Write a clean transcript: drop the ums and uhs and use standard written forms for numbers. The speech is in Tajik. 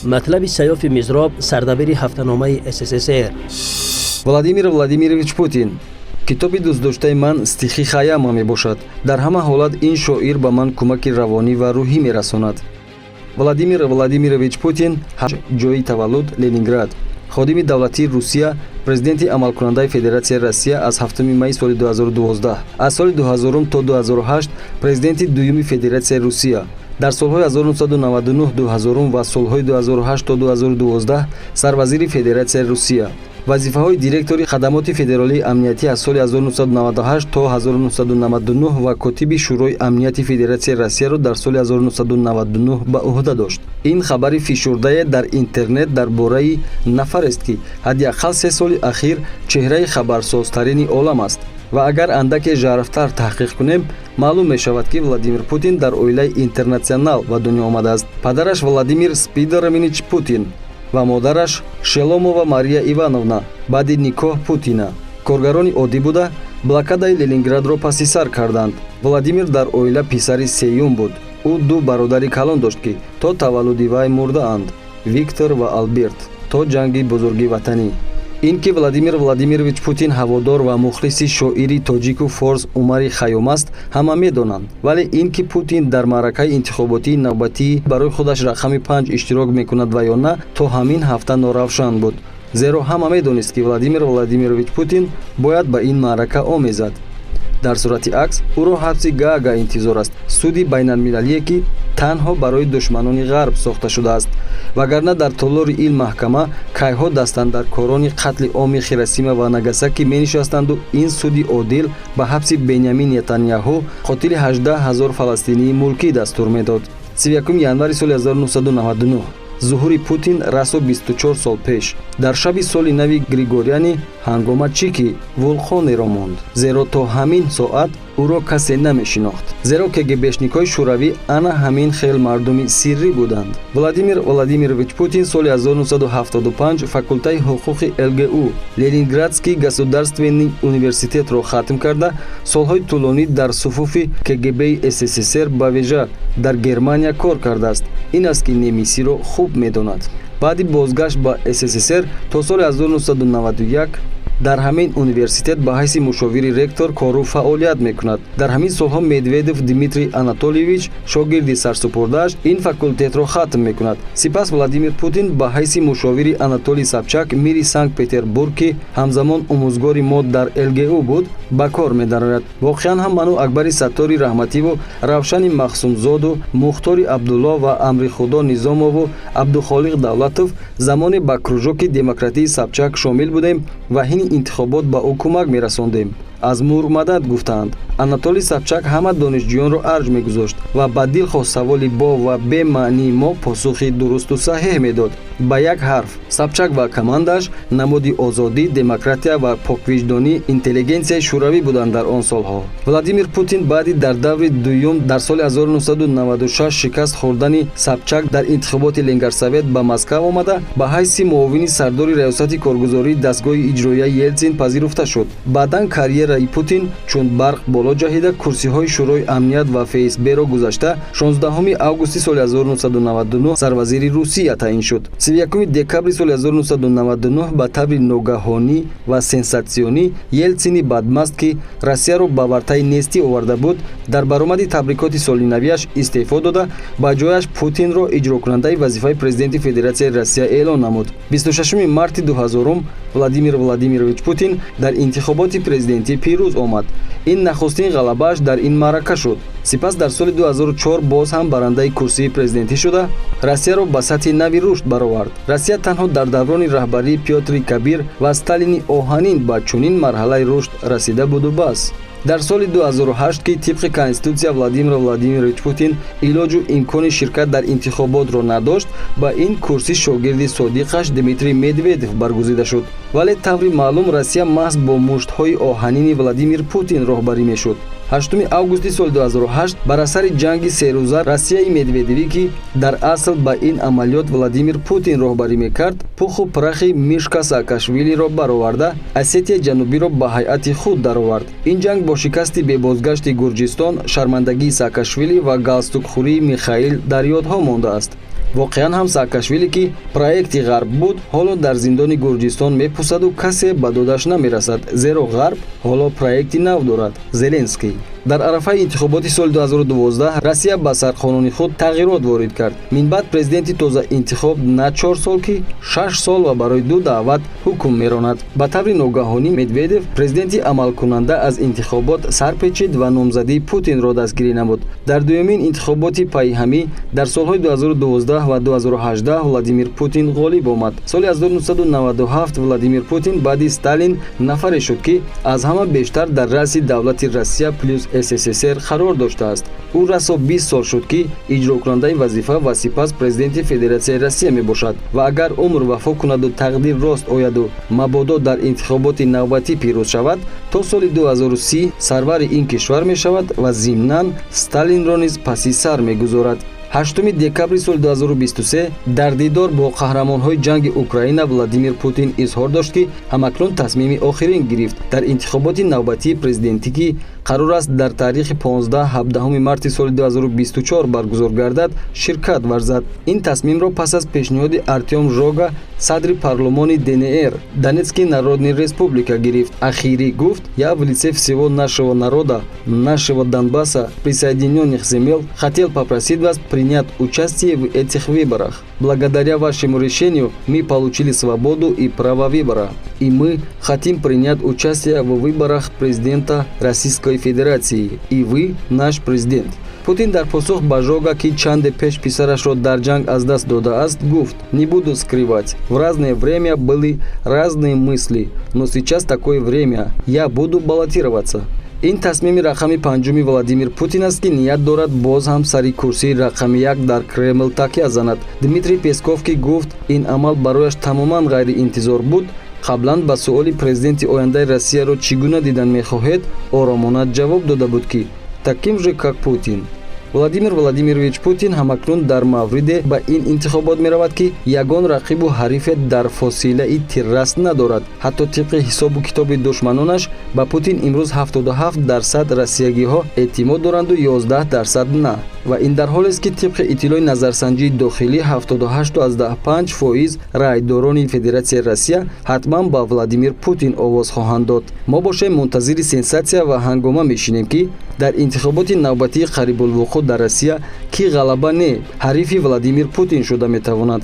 матлаби Сайёфи Мизроб, сардабири ҳафтаномаи СССР. Владимир Владимирович Путин. китоби дӯстдоштаи ман стихи хаяма мебошад. дар ҳама ҳолат ин шоир ба ман кӯмаки равонӣ ва рӯҳӣ мерасонад. Владимир Владимирович Путин, ҷои таваллуд Ленинград. ходими давлатии Русия, президенти амалкунандаи Федератсияи Россия аз 7 майи соли 2012. аз соли 2000 то 2008 президенти дуюми Федератсияи Русия. дар солҳои 1999-2000 ва солҳои 2008 то 2012 сарвазири Федератсияи Русия. вазифаҳои директори хадамоти федералии амниятӣ аз соли 1998 то 1999 ва котиби шӯрои амнияти Федератсияи Россияро дар соли 1999 ба уҳда дошт. ин хабари фишурдае дар интернет дар бораи нафарест ки ҳадяқал 3 соли ахир чеҳраи хабарсозтарини олам аст. ва агар андаке жарфтар таҳқиқ кунем, маълум мешавад ки Владимир Путин дар оилаи интернационал ба дунё омадааст. падараш Владимир Спидорович Путин ва модараш Шеломова Мария Ивановна баъди никоҳ Путина коргарони оддӣ буда блокадаи Ленинградро паси сар карданд. Владимир дар оила писари сеюм буд. ӯ ду бародари калон дошт ки то таваллуди вай мурдаанд: Виктор ва Алберт, то ҷанги бузурги ватанӣ. ин ки Владимир Владимирович Путин ҳаводор ва мухлиси шоири тоҷику форс Умари Хайём аст, ҳама медонанд. вале ин ки Путин дар маъракаи интихоботии навбатӣ барои худаш рақами 5 иштирок мекунад ва ё на, то ҳамин ҳафта норавшан буд. зеро ҳама медонист ки Владимир Владимирович Путин бояд ба ин маърака омезад. дар сурати акс ӯро ҳабси Гаага интизор аст, суди байналмилалие ки танҳо барои душманони ғарб сохта шудааст. вагарна дар толори ин маҳкама кайҳо дастанд дар корони қатли Оми Хиросима ва Нагасаки менишастанду ин суди одил ба ҳабси Бенямин Нетаньяҳу, қотили 18 000 фаластинии мулкӣ дастур медод. 31 январи соли 1999 зуҳури Путин расо 24 сол пеш. дар шаби соли нави Григориани ҳангома чӣ ки вулқонеро монд, зеро то ҳамин соат ӯро касе намешинохт. зеро КГБшникҳои шӯравӣ ана ҳамин хел мардуми сиррӣ буданд. Владимир Владимирович Путин соли 1975 факултаи ҳуқуқи ЛГУ Ленинградский государственный университетро хатм карда, солҳои тӯлонӣ дар суфуфи КГБ-и СССР ба вежа дар Германия кор кардааст. ин аст ки немисиро хуб медонад. баъди бозгашт ба СССР то соли 1991 дар ҳамин университет ба ҳайси мушовири ректор кору фаъолият мекунад. дар ҳамин солҳо Медведев Дмитрий Анатольевич, шогирди сарсупурдааш, ин факултетро хатм мекунад. сипас Владимир Путин ба ҳайси мушовири Анатолий Собчак мири Санкт-Петербург ки ҳамзамон омӯзгори мо дар ЛГУ буд, ба кор медарояд. воқеан ҳам ману Акбари Саттори Раҳмативу, Равшани Махсумзоду, Мухтори Абдулло ва Амрихудо Низомову, Абдухолиқ Давлатов замоне ба кружоки демократии Собчак шомил будем ва ҳини интихобот ба ӯ кӯмак мерасондем. аз мур мадад гуфтаанд. Анатолий Собчак ҳама донишҷӯёнро арҷ мегузошт ва ба дилхоҳ саволи бо ва бе маънии мо посухи дурусту саҳеҳ медод. ба як ҳарф. Собчак ва командааш намуди озодӣ, демократия ва поквиҷдонӣ интеллигенсияи шӯравӣ буданд дар он солҳо. Владимир Путин баъди дар даври дуюм дар соли 1996 шикаст хӯрдани Собчак дар интихоботи Ленгерсовет ба Москав омада, ба ҳайси муовини сардори раёсати коргузории дастгоҳи иҷроияи Елсин пазируфта шуд. баъдан карьераи Путин чун барқ боло ҷаҳида курсиҳои шӯрои амният ва ФСБ-ро гузашта, 16 августи соли 1999 сарвазири Русия таъин шуд. 31 декабри соли 1999 ба таври ногаҳонӣ ва сенсатсионӣ Елсини бадмаст ки Россияро ба вартаи нестӣ оварда буд, дар баромади табрикоти солинавиаш истеъфо дода, ба ҷояш Путинро иҷрокунандаи вазифаи президенти Федератсияи Россия эълон намуд. 26 марти 2000 Владимир Владимирович Путин дар интихоботи президентӣ пирӯз омад. ин нахустин ғалабааш дар ин маърака шуд. сипас дар соли 2004 боз ҳам барандаи курсии президентӣ шуда, Россияро ба сатҳи нави рушд баровард. Россия танҳо дар даврони раҳбарии Пётри Кабир ва Сталини оҳанин ба чунин марҳалаи рушд расида буду бас. дар соли 2008 ки тибқи конститутсия Владимир Владимирович Путин илоҷу имкони ширкат дар интихоботро надошт, ба ин курси шогирди содиқаш Дмитрий Медведев баргузида шуд. вале таври маълум Россия маҳз бо муштҳои оҳанини Владимир Путин роҳбарӣ мешуд. 8 августи соли 2008 бар асари ҷанги серӯза Россияи Медведевӣ ки дар асл ба ин амалиёт Владимир Путин роҳбарӣ мекард, пуху прахи Мишка Саакашвилиро бароварда, Осетия ҷанубиро ба ҳайати худ даровард. ин ҷанг бо шикасти бебозгашти Гурҷистон, шармандагии Саакашвили ва галстукхӯрии Михаил дар ёдҳо мондааст. воқеан ҳам Саакашвили ки проекти ғарб буд ҳоло дар зиндони Гурҷистон мепусаду касе ба додаш намерасад, зеро ғарб ҳоло проекти нав дорад. Зеленский дар арафаи интихоботи соли 2012 Россия ба сарқонуни худ тағйирот ворид кард. Минбаъд президенти тоза интихоб на 4 сол ки 6 сол ва барои 2 даъват ҳукм меронад. Ба таври ногаҳонӣ Медведев президенти амалкунанда аз интихобот сарпечид ва номзадии Путинро дастгирӣ намуд. Дар дуюмин интихоботи пайҳамӣ дар солҳои 2012 ва 2018 Владимир Путин ғолиб омад. Соли 1997 Владимир Путин баъди Сталин нафаре шуд ки аз ҳама бештар дар раъси давлати Россия плюс СССР қарор доштааст. ӯ расо 20 сол шуд ки иҷрокунандаи вазифа ва сипас президенти Федератсияи Россия мебошад ва агар умр вафо кунаду тақдир рост ояду мабодо дар интихоботи навбатӣ пирӯз шавад, то соли 2030 сарвари ин кишвар мешавад ва зимнан Сталинро низ паси сар мегузорад. 8 декабри соли 2023 дар дидор бо қаҳрамонҳои ҷанги Украина Владимир Путин изҳор дошт ки ҳамакнун тасмими охирин гирифт дар интихоботи навбатии президентӣ ки қарор аст дар таърихи 15-17 марти соли 2024 баргузор гардад, ширкат варзад. Ин тасмимро пас аз пешниҳоди Артем Жога, садри парлумони ДНР, Донецкий народный республика гирифт. Ахири гуфт: «Я в лице всего нашего народа, нашего Донбасса, присоединенных земель, хотел попросить вас принять участие в этих выборах. Благодаря вашему решению мы получили свободу и право выбора. И мы хотим принять участие в выборах президента Российской Федерации. И вы наш президент». Путин дар посух ба Жога ки чанде пеш писарашро дар ҷанг аз даст додааст, гуфт: «Не буду скрывать. В разное время были разные мысли, но сейчас такое время. Я буду баллотироваться». ин тасмими рақами панҷуми Владимир Путин аст ки ният дорад боз ҳам сари курсии рақами 1 дар Кремл такя занад. Дмитрий Песков ки гуфт ин амал барояш тамоман ғайриинтизор буд, қаблан ба суоли президенти ояндаи Россияро чӣ гуна дидан мехоҳед, оромона ҷавоб дода буд ки таким же как Путин. Владимир Владимирович Путин ҳамакнун дар мавриде ба ин интихобот меравад ки ягон рақибу ҳарифе дар фосилаи тиррас надорад. ҳатто тибқи ҳисобу китоби душманонаш ба Путин имрӯз 77% россиягиҳо эътимод доранду 11% на. ва ин дар ҳолест ки тибқи иттилои назарсанҷии дохилӣ 78.5% райдорони Федератсияи Россия ҳатман ба Владимир Путин овоз хоҳанд дод. мо бошем мунтазири сенсатсия ва ҳангома мешинем ки дар интихоботи навбатии қарибулвуқӯъ дар Россия ки ғалаба не ҳарифи Владимир Путин шуда метавонад.